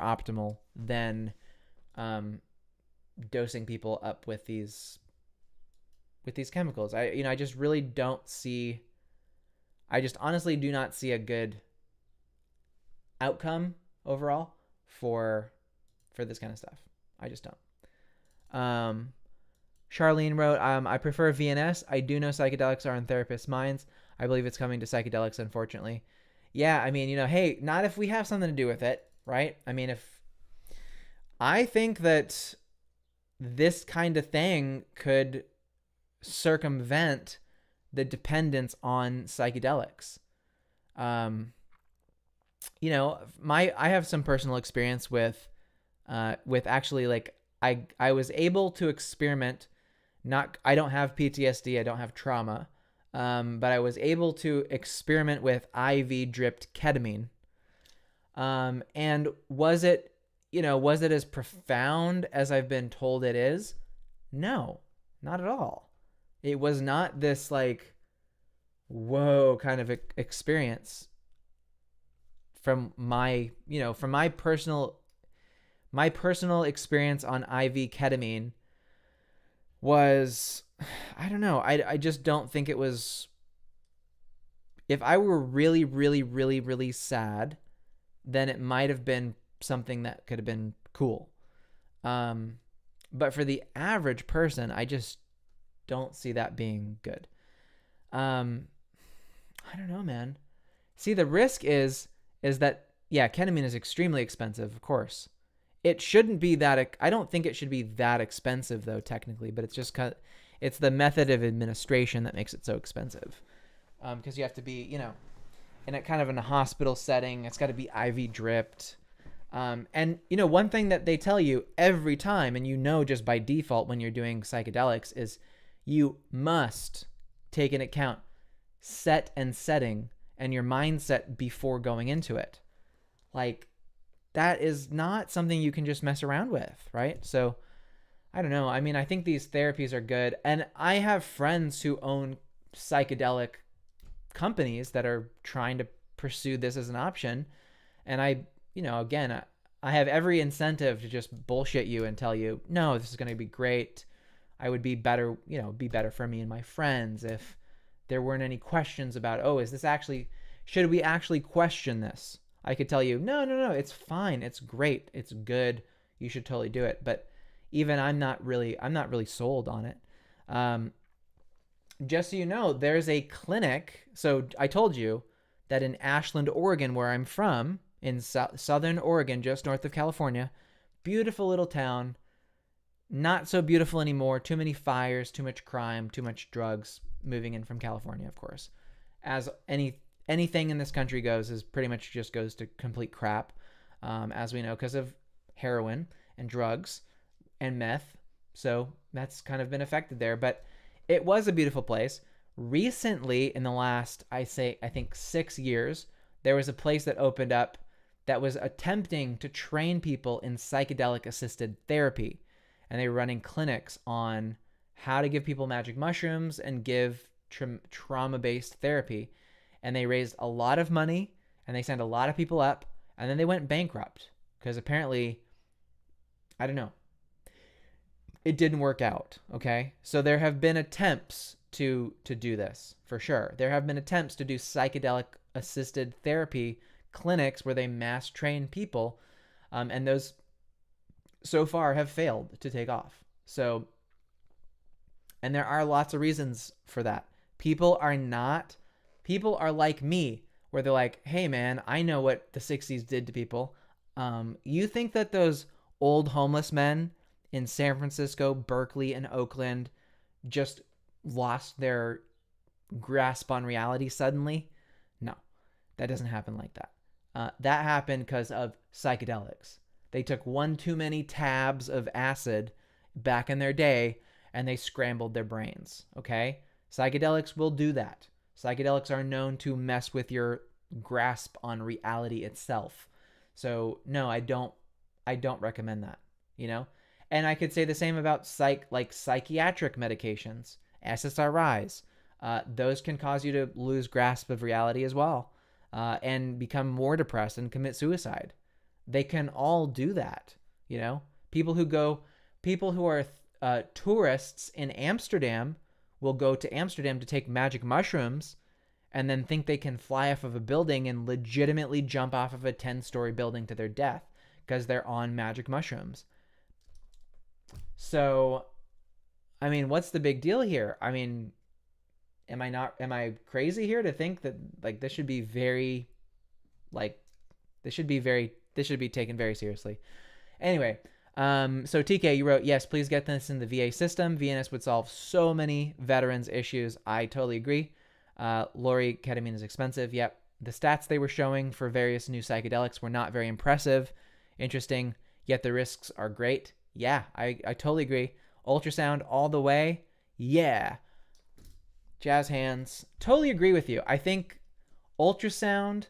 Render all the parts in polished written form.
optimal than dosing people up with these chemicals. I just really don't see. I just honestly do not see a good outcome overall for this kind of stuff. I just don't. Charlene wrote, I prefer VNS. I do know psychedelics are in therapists' minds. I believe it's coming to psychedelics, unfortunately. Yeah, I mean, hey, not if we have something to do with it, right? I mean, if I think that this kind of thing could circumvent the dependence on psychedelics. I have some personal experience with actually, like, I was able to experiment. I don't have PTSD, I don't have trauma, but I was able to experiment with IV dripped ketamine. And was it as profound as I've been told it is? No, not at all. It was not this like, whoa kind of experience from my personal experience on IV ketamine was, I don't know. I just don't think it was. If I were really, really, really, really sad, then it might have been something that could have been cool. But for the average person, I just don't see that being good. I don't know, man. See, the risk is that, yeah, ketamine is extremely expensive, of course. It shouldn't be that. I don't think it should be that expensive, though, technically. But it's just it's the method of administration that makes it so expensive. Because you have to be, in a hospital setting. It's got to be IV dripped. And one thing that they tell you every time, and just by default when you're doing psychedelics, is you must take into account set and setting and your mindset before going into it. Like, that is not something you can just mess around with, right? So I don't know. I mean, I think these therapies are good, and I have friends who own psychedelic companies that are trying to pursue this as an option. And I have every incentive to just bullshit you and tell you, no, this is going to be great. I would be better for me and my friends if there weren't any questions about, should we actually question this? I could tell you, no, it's fine. It's great. It's good. You should totally do it. But even I'm not really sold on it. Just so you know, there's a clinic. So I told you that in Ashland, Oregon, where I'm from, in southern Oregon, just north of California, beautiful little town, not so beautiful anymore. Too many fires, too much crime, too much drugs moving in from California, of course. As anything in this country goes, is pretty much just goes to complete crap, as we know, because of heroin and drugs and meth. So that's kind of been affected there. But it was a beautiful place. Recently, in the last, I think 6 years, there was a place that opened up that was attempting to train people in psychedelic-assisted therapy. And they were running clinics on how to give people magic mushrooms and give trauma-based therapy. And they raised a lot of money, and they signed a lot of people up, and then they went bankrupt because apparently, I don't know, it didn't work out. Okay, so there have been attempts to do this for sure. There have been attempts to do psychedelic assisted therapy clinics where they mass train people, and those so far have failed to take off. So, and there are lots of reasons for that. People are like me, where they're like, hey man, I know what the 60s did to people. You think that those old homeless men in San Francisco, Berkeley, and Oakland just lost their grasp on reality suddenly? No, that doesn't happen like that. That happened because of psychedelics. They took one too many tabs of acid back in their day, and they scrambled their brains, okay? Psychedelics will do that. Psychedelics are known to mess with your grasp on reality itself. So no, I don't recommend that, And I could say the same about psychiatric medications, SSRIs. Those can cause you to lose grasp of reality as well, and become more depressed and commit suicide. They can all do that. You know, people who are tourists in Amsterdam will go to Amsterdam to take magic mushrooms and then think they can fly off of a building and legitimately jump off of a 10-story building to their death because they're on magic mushrooms. So, I mean, what's the big deal here? I mean, am I crazy here to think that like this should be taken very seriously? Anyway, so TK, you wrote, yes, please get this in the VA system. VNS would solve so many veterans issues. I totally agree. Lori, ketamine is expensive. Yep. The stats they were showing for various new psychedelics were not very impressive. Interesting, yet the risks are great. Yeah, I totally agree. Ultrasound all the way. Yeah. Jazz hands. Totally agree with you. I think ultrasound,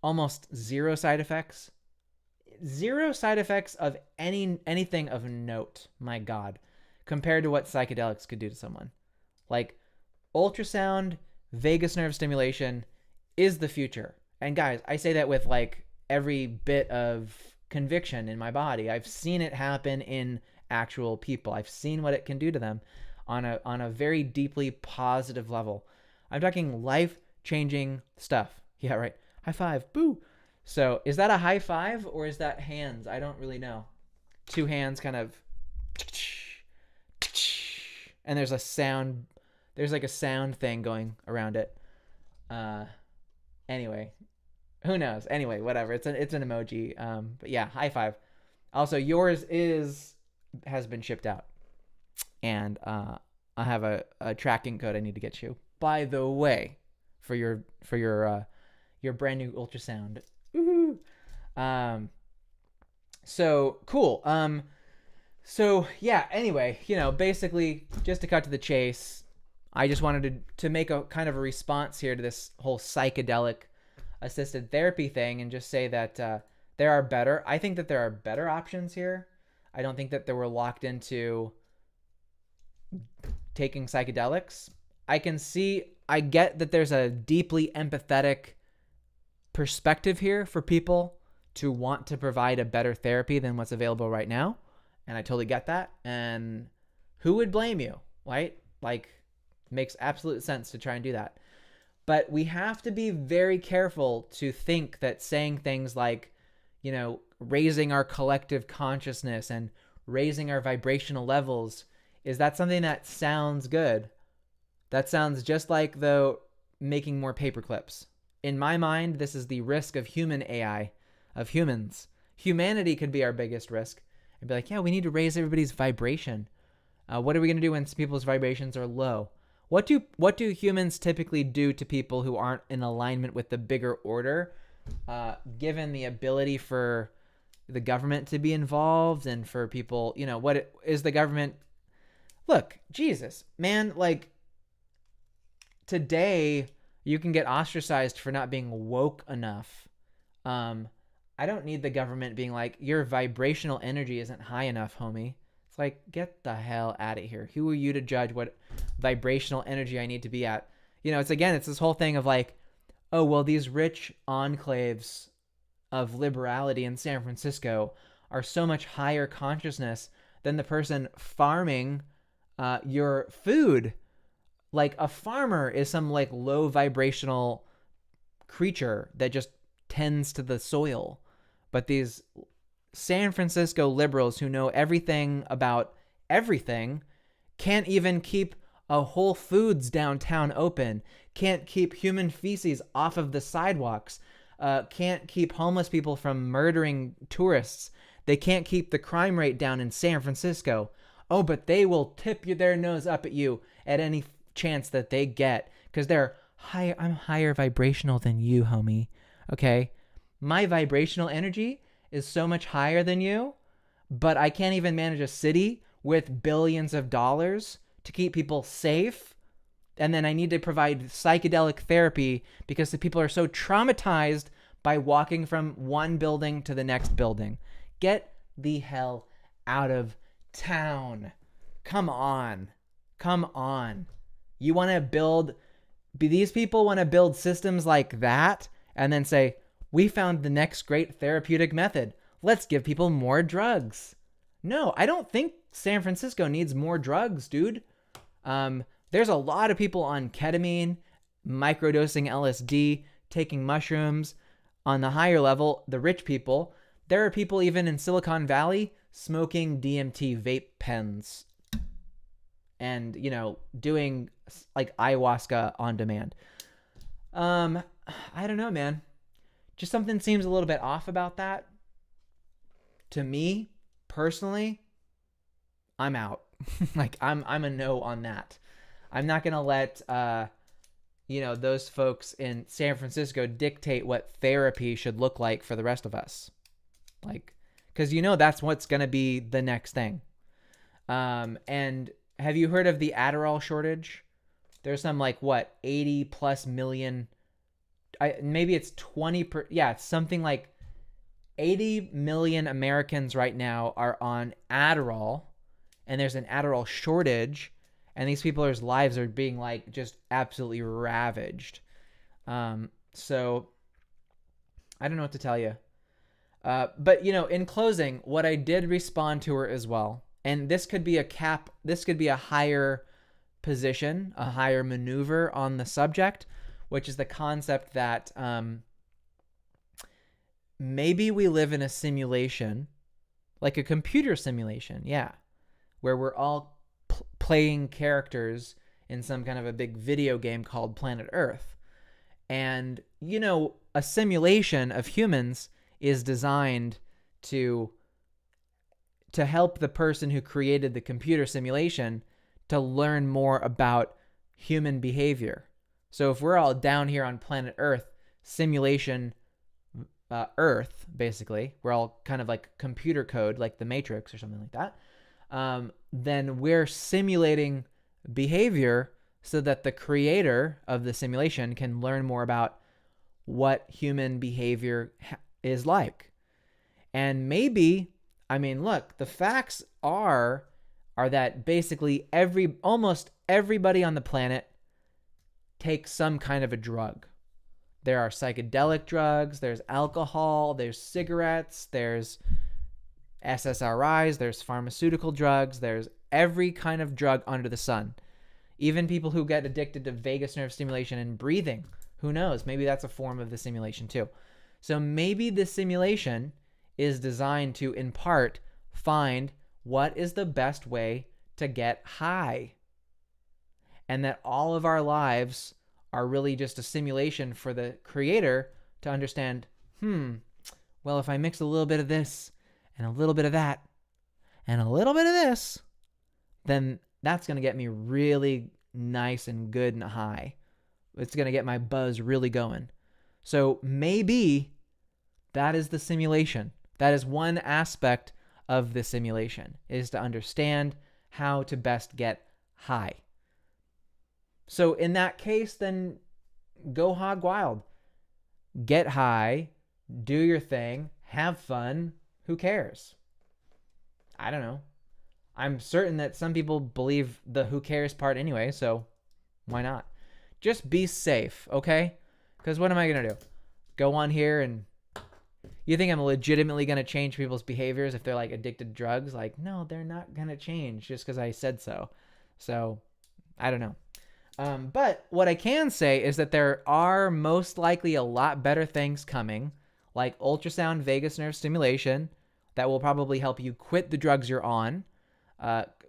almost zero side effects. Zero side effects of anything of note, my God, compared to what psychedelics could do to someone. Like, ultrasound, vagus nerve stimulation is the future. And guys, I say that with like every bit of conviction in my body. I've seen it happen in actual people. I've seen what it can do to them on a very deeply positive level. I'm talking life-changing stuff. Yeah, right. High five. Boo. So is that a high five or is that hands? I don't really know. Two hands kind of, and there's a sound. There's like a sound thing going around it. Anyway, who knows? Anyway, whatever. It's an emoji. But yeah, high five. Also, yours has been shipped out, and I have a tracking code I need to get you. By the way, for your brand new ultrasound. Woohoo! So cool. So yeah. Anyway, basically, just to cut to the chase, I just wanted to make a kind of a response here to this whole psychedelic assisted therapy thing, and just say that I think that there are better options here. I don't think that we're locked into taking psychedelics. I get that there's a deeply empathetic perspective here for people to want to provide a better therapy than what's available right now. And I totally get that. And who would blame you, right? Like, makes absolute sense to try and do that. But we have to be very careful to think that saying things like, raising our collective consciousness and raising our vibrational levels, is that something that sounds good? That sounds just like, though, making more paper clips. In my mind, this is the risk of human AI, of humans. Humanity could be our biggest risk. And be like, yeah, we need to raise everybody's vibration. What are we going to do when people's vibrations are low? What do humans typically do to people who aren't in alignment with the bigger order, given the ability for the government to be involved and for people, what is the government? Look, Jesus, man, like, today you can get ostracized for not being woke enough. I don't need the government being like, your vibrational energy isn't high enough, homie. It's like, get the hell out of here. Who are you to judge what vibrational energy I need to be at? It's this whole thing of like, oh, well, these rich enclaves of liberality in San Francisco are so much higher consciousness than the person farming your food. Like, a farmer is some like low vibrational creature that just tends to the soil. But these San Francisco liberals who know everything about everything can't even keep a Whole Foods downtown open, can't keep human feces off of the sidewalks, can't keep homeless people from murdering tourists. They can't keep the crime rate down in San Francisco. Oh, but they will tip their nose up at you at any chance that they get, because they're higher. I'm higher vibrational than you, homie. Okay, my vibrational energy is so much higher than you, but I can't even manage a city with billions of dollars to keep people safe. And then I need to provide psychedelic therapy because the people are so traumatized by walking from one building to the next building. Get the hell out of town. Come on. These people want to build systems like that and then say, We found the next great therapeutic method. Let's give people more drugs. No, I don't think San Francisco needs more drugs, dude. There's a lot of people on ketamine, microdosing LSD, taking mushrooms. On the higher level, the rich people, there are people even in Silicon Valley smoking DMT vape pens and, doing like ayahuasca on demand. I don't know, man. Just something seems a little bit off about that. To me, personally, I'm out. Like I'm a no on that. I'm not going to let those folks in San Francisco dictate what therapy should look like for the rest of us. Like, because that's what's going to be the next thing. And have you heard of the Adderall shortage? There's some 80 plus million, maybe it's 20 per, yeah, it's something like 80 million Americans right now are on Adderall, and there's an Adderall shortage, and these people's lives are being just absolutely ravaged. So I don't know what to tell you. But in closing, what I did respond to her as well, and this could be a higher position, a higher maneuver on the subject, which is the concept that maybe we live in a simulation, like a computer simulation, yeah, where we're all playing characters in some kind of a big video game called Planet Earth. And, a simulation of humans is designed to help the person who created the computer simulation to learn more about human behavior. So if we're all down here on planet Earth, simulation Earth, basically, we're all kind of like computer code, like the Matrix or something like that, then we're simulating behavior so that the creator of the simulation can learn more about what human behavior is like. And maybe, look, the facts are that basically almost everybody on the planet takes some kind of a drug. There are psychedelic drugs, there's alcohol, there's cigarettes, there's SSRIs, there's pharmaceutical drugs, there's every kind of drug under the sun. Even people who get addicted to vagus nerve stimulation and breathing, who knows? Maybe that's a form of the simulation too. So maybe the simulation is designed to, in part, find what is the best way to get high. And that all of our lives are really just a simulation for the creator to understand, well, if I mix a little bit of this and a little bit of that and a little bit of this, then that's going to get me really nice and good and high. It's going to get my buzz really going. So maybe that is the simulation. That is one aspect of the simulation, is to understand how to best get high. So in that case, then go hog wild. Get high, do your thing, have fun. Who cares? I don't know. I'm certain that some people believe the who cares part anyway, so why not? Just be safe, okay? Because what am I going to do? Go on here and... You think I'm legitimately going to change people's behaviors if they're addicted to drugs? No, they're not going to change just because I said so. So, I don't know. But what I can say is that there are most likely a lot better things coming, like ultrasound vagus nerve stimulation, that will probably help you quit the drugs you're on,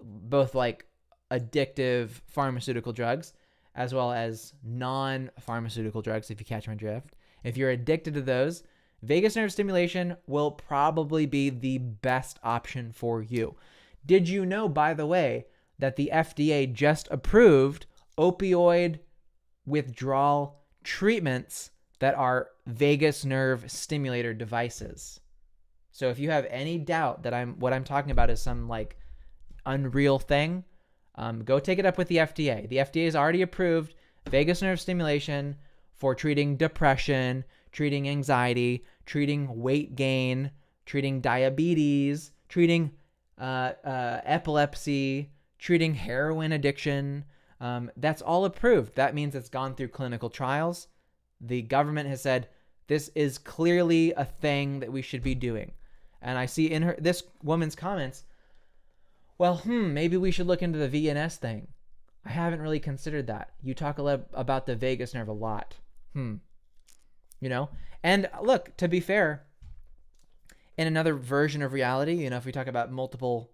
both addictive pharmaceutical drugs, as well as non-pharmaceutical drugs, if you catch my drift. If you're addicted to those, vagus nerve stimulation will probably be the best option for you. Did you know, by the way, that the FDA just approved opioid withdrawal treatments that are vagus nerve stimulator devices? So if you have any doubt that what I'm talking about is some unreal thing, go take it up with the FDA. The FDA has already approved vagus nerve stimulation for treating depression, treating anxiety, treating weight gain, treating diabetes, treating epilepsy, treating heroin addiction. That's all approved. That means it's gone through clinical trials. The government has said, This is clearly a thing that we should be doing. And I see in this woman's comments, well, maybe we should look into the VNS thing. I haven't really considered that. You talk a lot about the vagus nerve a lot. And look, to be fair, in another version of reality, if we talk about multiple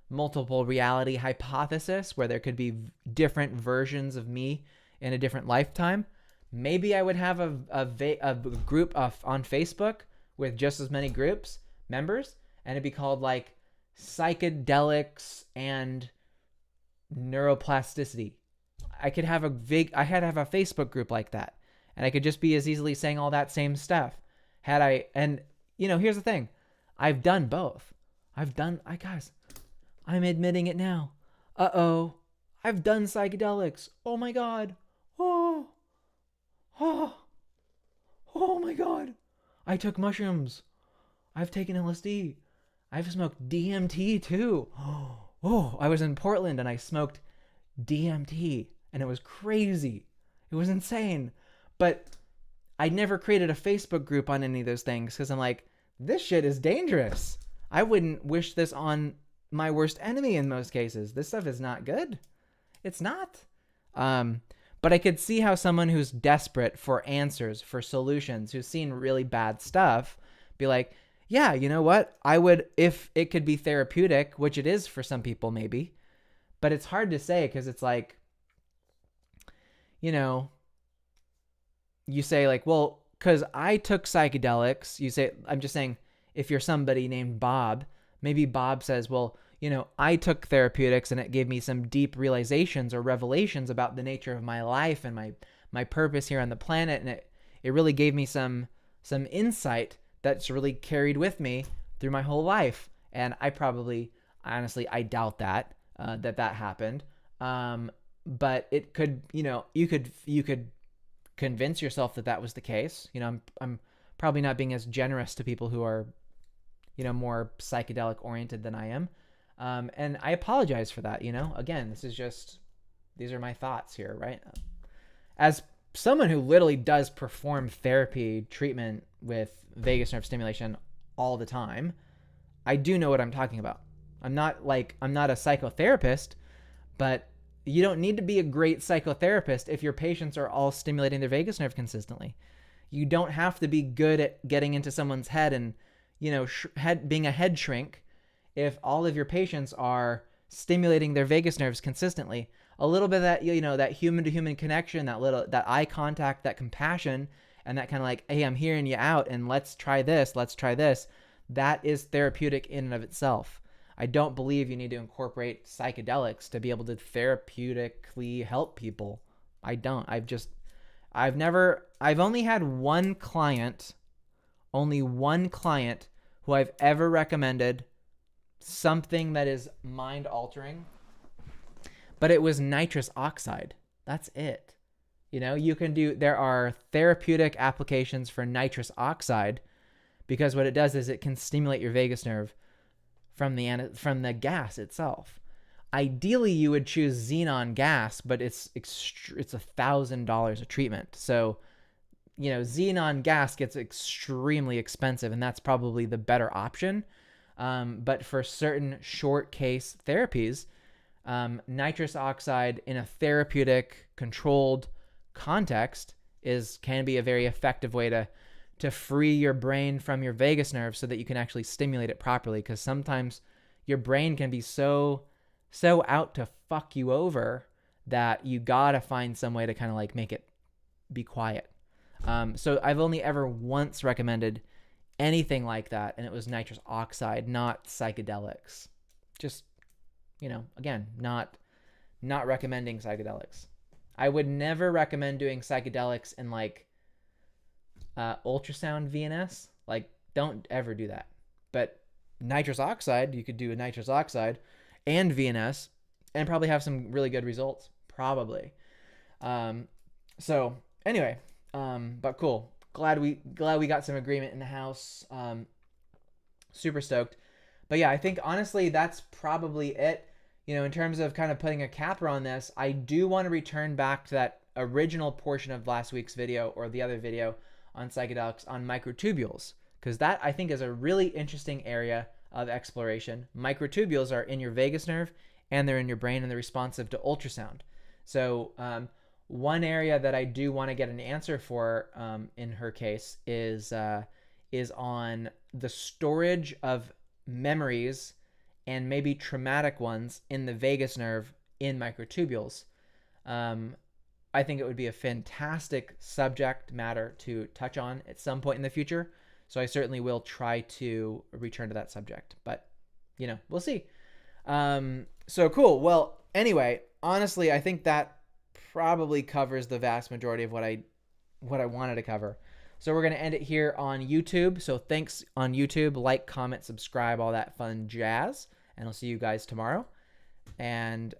reality hypothesis, where there could be different versions of me in a different lifetime, maybe I would have a group on Facebook with just as many members, and it'd be called like psychedelics and neuroplasticity. I could have a Facebook group like that, and I could just be as easily saying all that same stuff. Here's the thing. I've done both. Guys, I'm admitting it now. I've done psychedelics. Oh my God. Oh my God. I took mushrooms. I've taken LSD. I've smoked DMT too. I was in Portland and I smoked DMT and it was crazy. It was insane. But I never created a Facebook group on any of those things because I'm like, this shit is dangerous. I wouldn't wish this on my worst enemy in most cases. This stuff is not good. It's not. But I could see how someone who's desperate for answers, for solutions, who's seen really bad stuff, be like, yeah, you know what? I would, if it could be therapeutic, which it is for some people maybe, but it's hard to say because it's like, you say like, well, because I took psychedelics, you say, I'm just saying, if you're somebody named Bob, maybe Bob says, well, I took therapeutics and it gave me some deep realizations or revelations about the nature of my life and my purpose here on the planet. And it really gave me some insight that's really carried with me through my whole life. And I doubt that happened. But it could, you could convince yourself that was the case. I'm probably not being as generous to people who are, more psychedelic oriented than I am. And I apologize for that. Again, these are my thoughts here, right? As someone who literally does perform therapy treatment with vagus nerve stimulation all the time, I do know what I'm talking about. I'm not a psychotherapist, but you don't need to be a great psychotherapist if your patients are all stimulating their vagus nerve consistently. You don't have to be good at getting into someone's head and, being a head shrink if all of your patients are stimulating their vagus nerves consistently. A little bit of that, that human to human connection, that eye contact, that compassion, and that kind of like, hey, I'm hearing you out and let's try this. That is therapeutic in and of itself. I don't believe you need to incorporate psychedelics to be able to therapeutically help people. I don't. I've only had one client who I've ever recommended something that is mind altering, but it was nitrous oxide. That's it. There are therapeutic applications for nitrous oxide because what it does is it can stimulate your vagus nerve from the gas itself. Ideally, you would choose xenon gas, but it's $1,000 a treatment. So, xenon gas gets extremely expensive, and that's probably the better option. But for certain short case therapies, nitrous oxide in a therapeutic controlled context can be a very effective way to free your brain from your vagus nerve so that you can actually stimulate it properly. Because sometimes your brain can be so out to fuck you over that you gotta find some way to kind of like make it be quiet. So I've only ever once recommended anything like that, and it was nitrous oxide, not psychedelics. Just, again, not recommending psychedelics. I would never recommend doing psychedelics in like ultrasound VNS. Like, don't ever do that. But nitrous oxide, you could do a nitrous oxide and VNS and probably have some really good results. Probably. So anyway, but cool. Glad we got some agreement in the house. Super stoked. But yeah, I think honestly that's probably it. In terms of kind of putting a capper on this, I do want to return back to that original portion of last week's video or the other video on psychedelics on microtubules, because that I think is a really interesting area of exploration. Microtubules are in your vagus nerve and they're in your brain and they're responsive to ultrasound. So one area that I do want to get an answer for in her case is on the storage of memories and maybe traumatic ones in the vagus nerve in microtubules. I think it would be a fantastic subject matter to touch on at some point in the future. So I certainly will try to return to that subject, but we'll see. So cool. Well, anyway, honestly, I think that probably covers the vast majority of what I wanted to cover. So we're going to end it here on YouTube. So thanks on YouTube, like, comment, subscribe, all that fun jazz. And I'll see you guys tomorrow. And